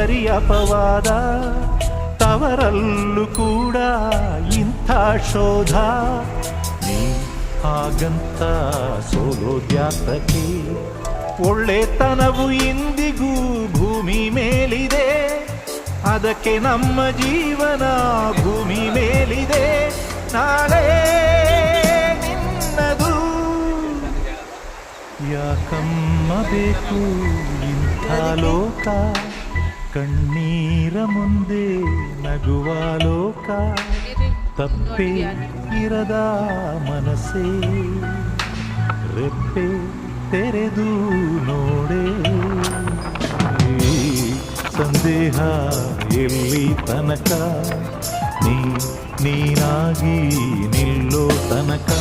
ಬರಿ ಅಪವಾದ, ತವರಲ್ಲೂ ಕೂಡ ಇಂಥ ಶೋಧ. ನೀ ಹಾಗಂತ ಸೋಲೋದ್ಯಾತಕ್ಕೆ, ಒಳ್ಳೆತನವು ಇಂದಿಗೂ ಭೂಮಿ ಮೇಲಿದೆ, ಅದಕ್ಕೆ ನಮ್ಮ ಜೀವನ ಭೂಮಿ ಮೇಲಿದೆ. ನಾಳೆ ನಿನ್ನದು, ಯಾಕಮ್ಮ ಬೇಕು ಇಂಥ ಲೋಕ, ಕಣ್ಣೀರ ಮುಂದೆ ನಗುವ ಲೋಕ. ತಪ್ಪೇ ಇರದ ಮನಸ್ಸೇ ರೆಪ್ಪೆ ತೆರೆದು ನೋಡೆ. ಸಂದೇಹ ಎಲ್ಲಿ ತನಕ, ನೀನಾಗಿ ನಿಲ್ಲೋ ತನಕ.